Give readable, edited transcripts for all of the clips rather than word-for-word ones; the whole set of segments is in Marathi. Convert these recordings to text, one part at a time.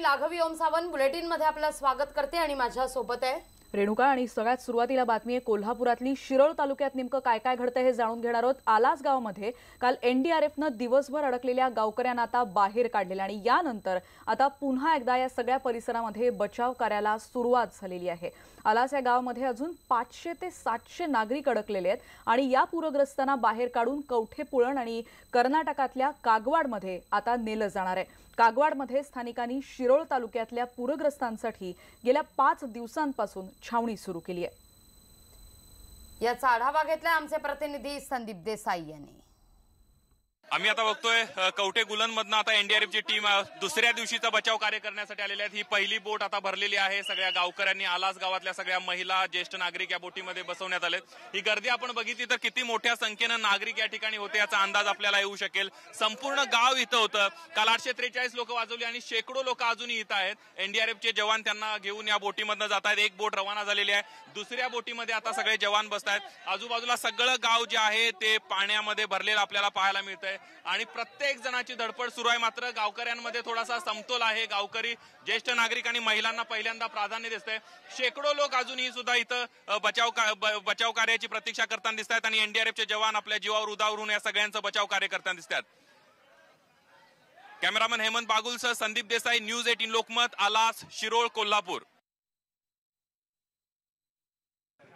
लाघवी ओम सावंत बुलेटिन मध्ये आपलं स्वागत करते आणि माझ्या सोबत आहे रेणुका। आणि सगळ्यात सुरुवातीला बातमी आहे कोल्हापुरातली। शिरोळ तालुक्यात नेमकं काय काय घडतंय हे जाणून घेणार आहोत। आलास गावामध्ये काल एनडीआरएफनं दिवसभर अडकलेल्या गावकऱ्यांना आता बाहेर काढलेलं आणि यानंतर आता पुन्हा एकदा या सगळ्या परिसरामध्ये बचाव कार्याला सुरुवात झालेली आहे। आलास या गावामध्ये अजून 500 ते 700 नागरिक अडकलेले आहेत आणि या पूरग्रस्तांना बाहेर काढून कवठेपुळण आणि कर्नाटकातल्या कागवाडमध्ये आता नेलं जाणार आहे। कागवाडमध्ये स्थानिकांनी शिरोळ तालुक्यातल्या पूरग्रस्तांसाठी गेल्या 5 दिवसांपासून छावणी सुरू केली आहे। याचा आढावा घेतलाय आमचे प्रतिनिधी संदीप देसाई यांनी। आम्ही आता बघतोय कवठे गुलनमधनं आता एनडीआरएफची टीम दुसऱ्या दिवशीचा बचाव कार्य करण्यासाठी आलेली आहेत। ही पहिली बोट आता भरलेली आहे। सगळ्या गावकऱ्यांनी आलास गावातल्या सगळ्या महिला ज्येष्ठ नागरिक या बोटीमध्ये बसवण्यात आलेत। ही गर्दी आपण बघितली तर किती मोठ्या संख्येनं नागरिक या ठिकाणी होते याचा अंदाज आपल्याला येऊ शकेल। संपूर्ण गाव इथं होतं। काल 843 लोक वाजवली आणि शेकडो लोक अजूनही इथं आहेत। एनडीआरएफचे जवान त्यांना घेऊन या बोटीमधनं जात आहेत। एक बोट रवाना झालेली आहे। दुसऱ्या बोटीमध्ये आता सगळे जवान बसत आहेत। आजूबाजूला सगळं गाव जे आहे ते पाण्यामध्ये भरलेलं आपल्याला पाहायला मिळतंय आणि प्रत्येक जणाची धडपड सुरू आहे। मात्र गावकऱ्यांमध्ये थोडासा समतोल आहे। गावकरी ज्येष्ठ नागरिक आणि महिलांना पहिल्यांदा प्राधान्य दिसतंय। शेकडो लोक अजूनही सुद्धा इथं बचाव कार्याची प्रतीक्षा करताना दिसत आहेत आणि एनडीआरएफचे जवान आपल्या जीवावर उदावर होऊन या सगळ्यांचं बचाव कार्य करताना दिसत आहेत। कॅमेरामन हेमंत बागुलसह संदीप देसाई, न्यूज 18 लोकमत, आलास, शिरोळ, कोल्हापूर।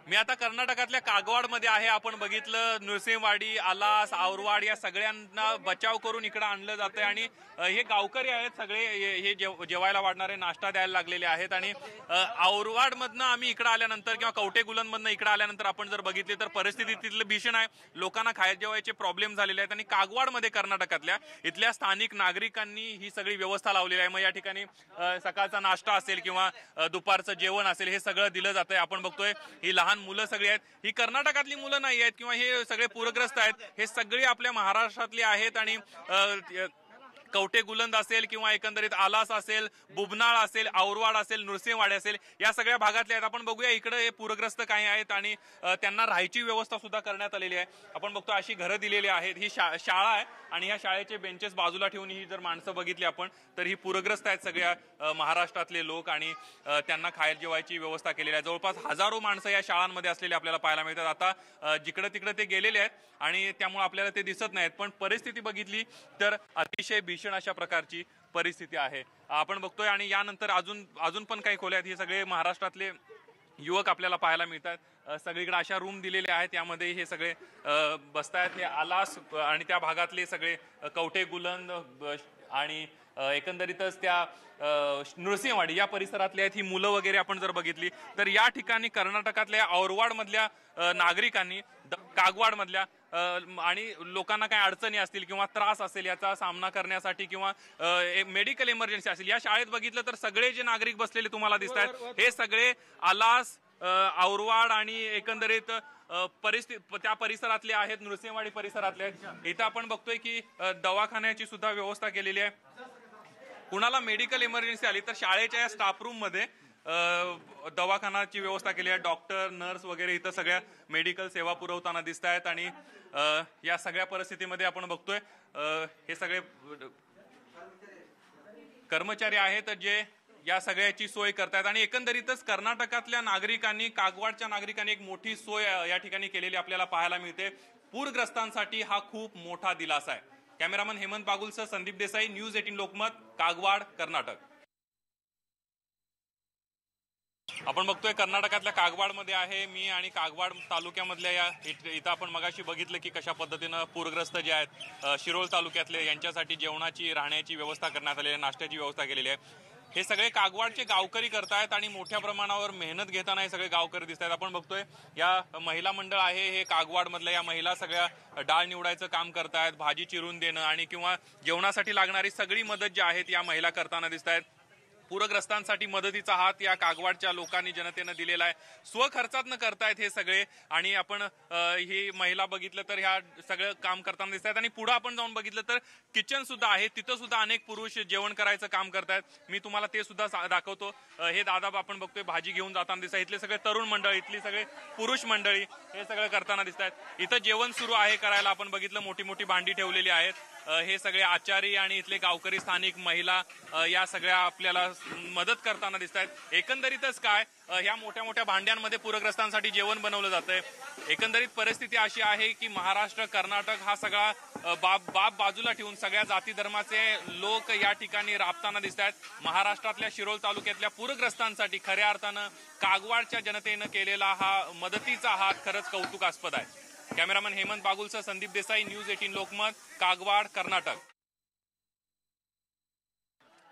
मी आता कर्नाटकातल्या कागवाडमध्ये आहे। आपण बघितलं नृसिंहवाडी, आलास, आवरवाड या सगळ्यांना बचाव करून इकडे आणलं जातंय आणि हे गावकरी आहेत सगळे। हे जेवायला वाढणारे नाश्ता द्यायला लागलेले आहेत आणि आवरवाडमधनं आम्ही इकडे आल्यानंतर किंवा कवठे गुलनमधनं इकडे आल्यानंतर आपण जर बघितली तर परिस्थिती तिथलं भीषण आहे। लोकांना खायला जेवायचे प्रॉब्लेम झालेले आहेत आणि कागवाडमध्ये कर्नाटकातल्या इथल्या स्थानिक नागरिकांनी ही सगळी व्यवस्था लावलेली आहे। मग या ठिकाणी सकाळचा नाश्ता असेल किंवा दुपारचं जेवण असेल हे सगळं दिलं जातंय। आपण बघतोय ही लहान मुलं सगळी आहेत। ही कर्नाटकातली मुलं नाही आहेत किंवा हे सगळे पूरग्रस्त आहेत। हे सगळे आपल्या महाराष्ट्रातले आहेत आणि कवठे गुलंद असेल किंवा एकंदरीत आलास असेल, बुबनाळ असेल, आवरवाड असेल, नृसिंहवाडी असेल या सगळ्या भागातले आहेत। आपण बघूया इकडे हे पूरग्रस्त काय आहेत आणि त्यांना राहायची व्यवस्था सुद्धा करण्यात आलेली आहे। आपण बघतो अशी घरं दिलेली आहेत। ही शाळा आहे आणि या शाळेचे बेंचेस बाजूला ठेवून ही जर माणसं बघितली आपण तर ही पूरग्रस्त आहेत सगळ्या महाराष्ट्रातले लोक आणि त्यांना खायला जेवायची व्यवस्था केलेली आहे। जवळपास हजारो माणसं या शाळांमध्ये असलेली आपल्याला पाहायला मिळतात। आता जिकडे तिकडे ते गेलेले आहेत आणि त्यामुळे आपल्याला ते दिसत नाहीत, पण परिस्थिती बघितली तर अतिशय भीषण अशा प्रकारची परिस्थिती आहे आपण बघतोय। आणि यानंतर अजून पण काही खोल्या आहेत। हे सगळे महाराष्ट्रातले युवक आपल्याला पाहायला मिळतात। सगळीकडे अशा रूम दिलेल्या आहेत, यामध्ये हे सगळे बसतायत। हे आलास आणि त्या भागातले सगळे कवठे गुलंद आणि एकंदरीतच त्या नृसिंहवाडी या परिसरातल्या आहेत ही मुलं वगैरे आपण जर बघितली तर या ठिकाणी कर्नाटकातल्या आवरवाड मधल्या नागरिकांनी कागवाड मधल्या आणि लोकांना काही अडचणी असतील किंवा त्रास असेल याचा सामना करण्यासाठी किंवा मेडिकल इमर्जन्सी असेल या शाळेत बघितलं तर सगळे जे नागरिक बसलेले तुम्हाला दिसत आहेत हे सगळे आलास, आवरवाड आणि एकंदरीत त्या परिसरातले आहेत, नृसिंहवाडी परिसरातले आहेत। इथं आपण बघतोय की दवाखान्याची सुद्धा व्यवस्था केलेली आहे। कुणाला मेडिकल इमर्जन्सी आली तर शाळेच्या या स्टाफ रूम मध्ये दवाखान्याची व्यवस्था केली आहे। डॉक्टर, नर्स वगैरे इथं सगळ्या मेडिकल सेवा पुरवताना दिसत आहेत आणि या सगळ्या परिस्थितीमध्ये आपण बघतोय हे सगळे कर्मचारी आहेत जे या सगळ्याची सोय करतायत आणि एकंदरीतच कर्नाटकातल्या नागरिकांनी, कागवाडच्या नागरिकांनी एक मोठी सोय या ठिकाणी केलेली आपल्याला पाहायला मिळते। पूरग्रस्तांसाठी हा खूप मोठा दिलासा आहे। कॅमेरामन हेमंत बागुलसह संदीप देसाई, न्यूज 18 लोकमत, कागवाड, कर्नाटक। आपण बघतोय कर्नाटकातल्या कागवाडमध्ये आहे मी आणि कागवाड तालुक्यामधल्या या इथं आपण मगाशी बघितलं की कशा पद्धतीनं पूरग्रस्त जे आहेत शिरोळ तालुक्यातले यांच्यासाठी जेवणाची, राहण्याची व्यवस्था करण्यात आलेली आहे, नाश्त्याची व्यवस्था केलेली आहे। हे सगळे कागवाडचे गावकरी करतायत आणि मोठ्या प्रमाणावर मेहनत घेताना हे सगळे गावकरी दिसत आहेत। आपण बघतोय या महिला मंडळ आहे, हे कागवाड मधल्या या महिला सगळ्या डाळ निवडायचं काम करतायत, भाजी चिरून देणं आणि किंवा जेवणासाठी लागणारी सगळी मदत जी आहेत या महिला करताना दिसत आहेत। पूरग्रस्तांसाठी मदतीचा हात या कागवाडच्या लोकांनी, जनतेनं दिलेला आहे। स्वखर्चातनं करतायत हे सगळे आणि आपण ही महिला बघितलं तर ह्या सगळं काम करताना दिसत आहेत आणि पुढे आपण जाऊन बघितलं तर किचन सुद्धा आहे, तिथं सुद्धा अनेक पुरुष जेवण करायचं काम करतायत। मी तुम्हाला ते सुद्धा दाखवतो। हे दादा आपण बघतोय भाजी घेऊन जाताना दिसत आहेत। इथले सगळे तरुण मंडळी, इथली सगळे पुरुष मंडळी हे सगळं करताना दिसत आहेत। इथं जेवण सुरू आहे करायला। आपण बघितलं मोठी मोठी भांडी ठेवलेली आहेत हे सगळे आचारी आणि इथले गावकरी स्थानिक महिला या सगळ्या आपल्याला मदत करताना दिसत आहेत। एकंदरीतच काय ह्या मोठ्या मोठ्या भांड्यांमध्ये पूरग्रस्तांसाठी जेवण बनवलं जातंय। एकंदरीत परिस्थिती अशी आहे की महाराष्ट्र कर्नाटक हा सगळा बाब बाजूला ठेवून सगळ्या जाती धर्माचे लोक या ठिकाणी राबताना दिसत आहेत। महाराष्ट्रातल्या शिरोळ तालुक्यातल्या पूरग्रस्तांसाठी खऱ्या अर्थानं कागवाडच्या जनतेनं केलेला हा मदतीचा हात खरंच कौतुकास्पद आहे। कॅमेरामन हेमंत बागुलसह संदीप देसाई, न्यूज 18 लोकमत, कागवाड, कर्नाटक।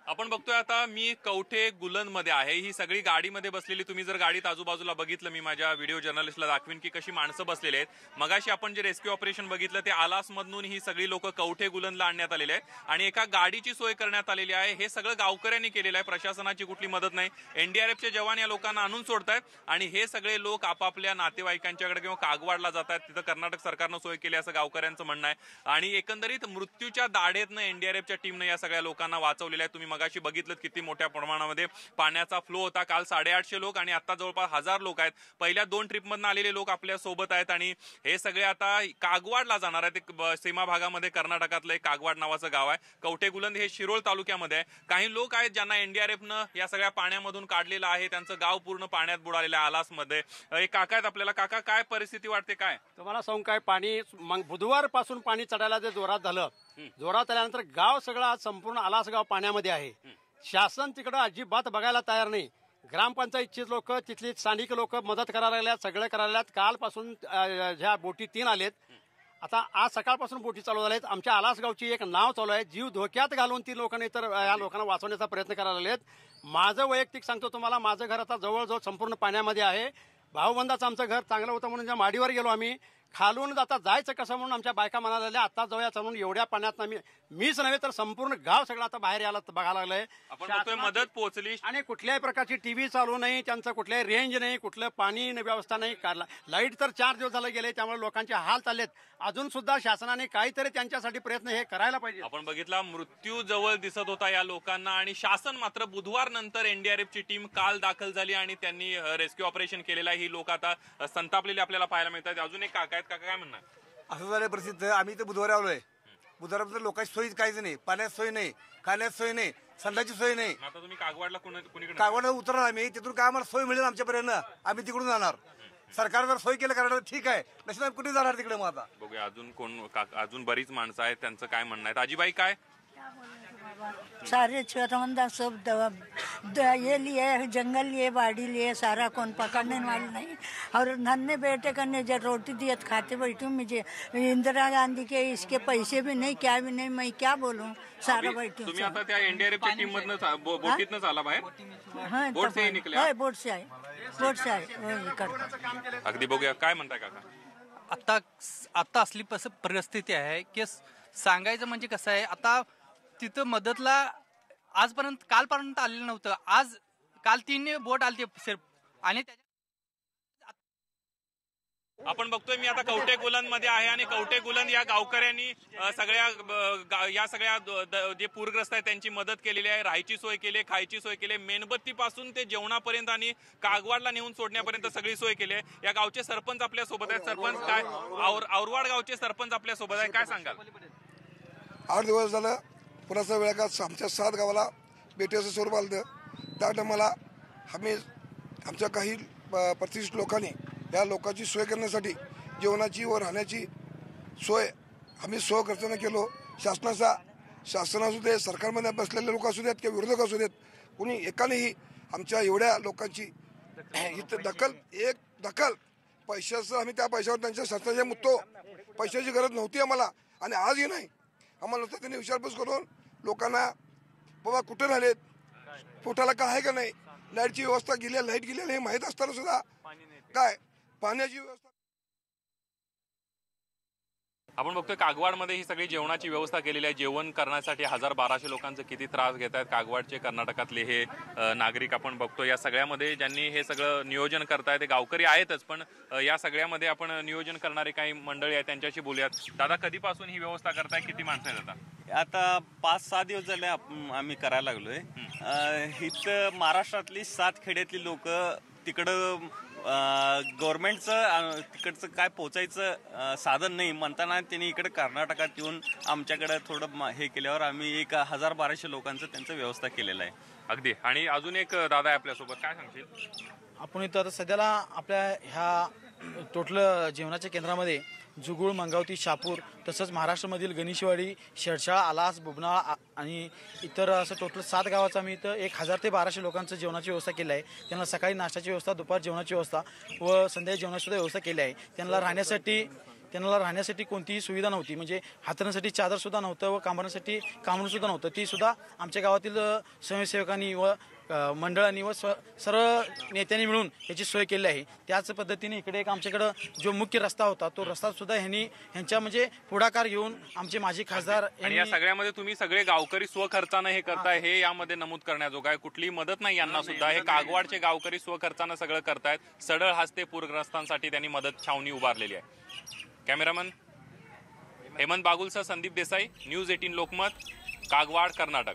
आपण बघतोय आता मी कवठे गुलन मध्ये आहे। ही सगळी गाडीमध्ये बसलेली, तुम्ही जर गाडीत आजूबाजूला बघितलं, मी माझ्या व्हिडिओ जर्नलिस्टला दाखवीन की कशी माणसं बसलेली आहेत। मगाशी आपण जे रेस्क्यू ऑपरेशन बघितलं ते आलास मधून ही सगळी लोक कवठे गुलनला आणण्यात आलेली आहेत आणि एका गाडीची सोय करण्यात आलेली आहे। हे सगळं गावकऱ्यांनी केलेलं आहे, प्रशासनाची कुठली मदत नाही। एनडीआरएफचे जवान या लोकांना आणून सोडतायत आणि हे सगळे लोक आपापल्या नातेवाईकांच्याकडे किंवा कागवाडला जातात, तिथं कर्नाटक सरकारनं सोय केली असं गावकऱ्यांचं म्हणणं आहे। आणि एकंदरीत मृत्यूच्या दाढेतनं एनडीआरएफच्या टीमनं या सगळ्या लोकांना वाचवलेलं आहे। तुम्ही मगाशी बघितलं किती मोठ्या प्रमाणामध्ये पाण्याचा फ्लो होता। काल 850 लोक आणि आता जवळपास 1000 लोक आहेत। पहिल्या 2 ट्रिपमधून आलेले लोक आपल्या सोबत आहेत आणि हे सगळे आता कागवाडला जाणार आहेत। सीमा भागामध्ये कर्नाटकातलं एक कागवाड नावाचं गाव आहे। कवठे गुलन हे शिरोळ तालुक्यामध्ये आहे। काही लोक आहेत ज्यांना एनडीआरएफनं या सगळ्या पाण्यामधून काढलेलं आहे, त्यांचं गाव पूर्ण पाण्यात बुडालेलं आहे आलासमध्ये। एक काका आहेत आपल्याला, काका काय परिस्थिती वाटते, काय तुम्हाला सांगू काय, पाणी बुधवार पासून पाणी चढायला जे जोरात झालं, जोरात आल्यानंतर गाव सगळं आज संपूर्ण आलास गाव पाण्यामध्ये आहे। शासन तिकडं अजिबात बघायला तयार नाही। ग्रामपंचायतची लोक, तिथली स्थानिक लोक मदत करायला लागल्यात, सगळं करायला लागल्यात। कालपासून ह्या बोटी 3 आलेत, आता आज सकाळपासून बोटी चालू झाल्यात। आमच्या आलास गावची एक नाव चालू आहे, जीव धोक्यात घालून ती लोकांनी तर या लोकांना वाचवण्याचा प्रयत्न करायला लागलेत। माझं वैयक्तिक सांगतो तुम्हाला, माझं घर आता जवळजवळ संपूर्ण पाण्यामध्ये आहे। भाऊबंदाचं आमचं घर चांगलं होतं म्हणून ज्या माडीवर गेलो आम्ही, खालून जाता जायचं कसं म्हणून आमच्या बायका म्हणायला लागल्या, आता जाऊया म्हणून। एवढ्या पाण्यात मीच नव्हे तर संपूर्ण गाव सगळं आता बाहेर यायला बघायला लागलंय। आपण मदत पोहोचली आणि कुठल्याही प्रकारची टीव्ही चालू नाही, त्यांचं कुठल्याही रेंज नाही, कुठलं पाणी व्यवस्था नाही, लाईट तर 4 दिवस झाले गेले, त्यामुळे लोकांचे हाल चाललेत। अजून सुद्धा शासनाने काहीतरी त्यांच्यासाठी प्रयत्न हे करायला पाहिजे। आपण बघितला मृत्यू जवळ दिसत होता या लोकांना आणि शासन मात्र बुधवार नंतर एनडीआरएफची टीम काल दाखल झाली आणि त्यांनी रेस्क्यू ऑपरेशन केलेलं आहे। ही लोक आता संतापलेली आपल्याला पाहायला मिळतात। अजून एक काका आहेत, काका काय म्हणणार? असं झालं परिस्थिती, आम्ही तर बुधवारी आलोय। बुधवारपर्यंत लोकांची सोयी काहीच नाही, पाण्यात सोय नाही, खाण्याची सोय नाही, संडाची सोय नाही। आता तुम्ही कागवाडला कुणीकडे कागवाडला उतरणार आम्ही, तिथून काय आम्हाला सोय मिळेल आमच्यापर्यंत, आम्ही तिकडून जाणार। सरकार जर सोय केलं करायला ठीक आहे, नसेल कुठे जाणार तिकडे। मग आता बघूया अजून कोण, अजून बरीच माणसं आहेत, त्यांचं काय म्हणणं आहे। आजीबाई काय? सारे चरवंदा सब ये लिए, जंगल लिए, बाड़ी लिए, सारा कौन पकड़ने वाले नहीं। और नन्हे बेटे करने जो रोटी दिए खाते बैठूं, मुझे इंदिरा गांधी के इसके पैसे भी नहीं, क्या भी नहीं, मैं क्या बोलूं, सारा बैठूं। तुम्ही आता त्या एनडीआरएफच्या टीम मधनं बोटीतनंच आला बाहेर? हाँ, बोट से ही निकले? हाँ, बोट से आए वही करते। अगदी बघूया काय म्हणताय काका? आता असली परिस्थिती आहे की सांगायचं म्हणजे कसं आहे, आता तिथं मदतला आजपर्यंत कालपर्यंत आलेलं नव्हतं। काल 3 बोट आलते सिर्फ आणि आपण बघतोय मी आता कवठे गुलन मध्ये आहे आणि कवठे गुलन या गावकऱ्यांनी या सगळ्या जे पूरग्रस्त आहेत त्यांची मदत केलेली आहे। राहायची सोय केली, खायची सोय केली, मेणबत्ती पासून ते जेवणापर्यंत आणि कागवाडला नेऊन सोडण्यापर्यंत सगळी सोय केली आहे। या गावचे सरपंच आपल्या सोबत आहेत। सरपंच काय, औरवाड गावचे सरपंच आपल्या सोबत आहे, काय सांगाल? 8 दिवस झालं पुराचा वेळ का आमच्या 7 गावाला बेटीचं स्वरूप आलं। त्या टायमाला आम्ही आमच्या काही प्रतिष्ठित लोकांनी या लोकांची सोय करण्यासाठी जेवणाची व राहण्याची सोय आम्ही करताना केलो। शासन असू दे, सरकारमध्ये बसलेले लोक असू देत किंवा विरोधक असू देत, कुणी एकानेही आमच्या एवढ्या लोकांची इथं दखल पैशाचं, आम्ही त्या पैशावर त्यांच्या शासनाचे मुद्दो, पैशाची गरज नव्हती आम्हाला आणि आजही नाही। आम्हाला त्यांनी विचारपूस करून लोकांना बाबा कुठे राहिलेत, पोटाला काय आहे का नाही, लाईटची व्यवस्था गेली, लाईट गेली हे माहीत असताना सुद्धा काय पाण्याची व्यवस्था। आपण बघतोय कागवाडमध्ये ही सगळी जेवणाची व्यवस्था केलेली आहे। जेवण करण्यासाठी 1000-1200 लोकांचं किती त्रास घेत आहेत कागवाडचे कर्नाटकातले हे नागरिक आपण बघतो। या सगळ्यामध्ये ज्यांनी हे सगळं नियोजन करतायत ते गावकरी आहेतच, पण या सगळ्यामध्ये आपण नियोजन करणारे काही मंडळी आहेत त्यांच्याशी बोलूयात। दादा, कधीपासून ही व्यवस्था करताय, किती माणसं आहेत? आता 5-6 दिवस झाले आम्ही करायला लागलोय। इथं महाराष्ट्रातली 7 खेड्यातली लोक तिकडं गव्हर्नमेंटचं तिकडचं काय पोचायचं साधन नाही म्हणताना त्यांनी इकडे कर्नाटकात येऊन आमच्याकडे थोडं हे केल्यावर आम्ही 1000-1200 लोकांचं त्यांचं व्यवस्था केलेलं आहे. अगदी. आणि अजून एक दादा आहे आपल्यासोबत, काय सांगशील? आपण इथं आता सध्याला आपल्या ह्या टोटल जेवणाच्या केंद्रामध्ये जुगुळ, मंगावती, शापूर तसंच महाराष्ट्रामधील गणेशवाडी, शेडशाळा, आलास, बुबनाळा आणि इतर असं टोटल 7 गावाचं आम्ही इथं 1000 ते 1200 लोकांचं जेवणाची व्यवस्था केली आहे. त्यांना सकाळी नाश्त्याची व्यवस्था, दुपार जेवणाची व्यवस्था व संध्याकाळी जेवणाची सुद्धा व्यवस्था केली आहे. त्यांना राहण्यासाठी कोणतीही सुविधा नव्हती, म्हणजे हातरण्यासाठी चादर सुद्धा नव्हतं व कांबरण्यासाठी कांबरून सुद्धा नव्हतं. ती सुद्धा आमच्या गावातील स्वयंसेवकांनी व मंडळांनी व सर्व नेत्यांनी मिळून याची सोय केली आहे. त्याच पद्धतीने इकडे एक आमच्याकडं जो मुख्य रस्ता होता तो रस्ता सुद्धा ह्यांच्या म्हणजे पुढाकार घेऊन आमचे माजी खासदार आणि या सगळ्यामध्ये तुम्ही सगळे गावकरी स्वखर्चानं हे करताय, हे यामध्ये नमूद करण्याजोगं आहे. कुठलीही मदत नाही यांना सुद्धा. हे कागवाडचे गावकरी स्वखर्चानं सगळं करतायत. सडळ हस्ते पूरग्रस्तांसाठी त्यांनी मदत छावणी उभारलेली आहे. कॅमेरामन हेमंत बागुलसह संदीप देसाई, न्यूज 18 लोकमत, कागवाड, कर्नाटक.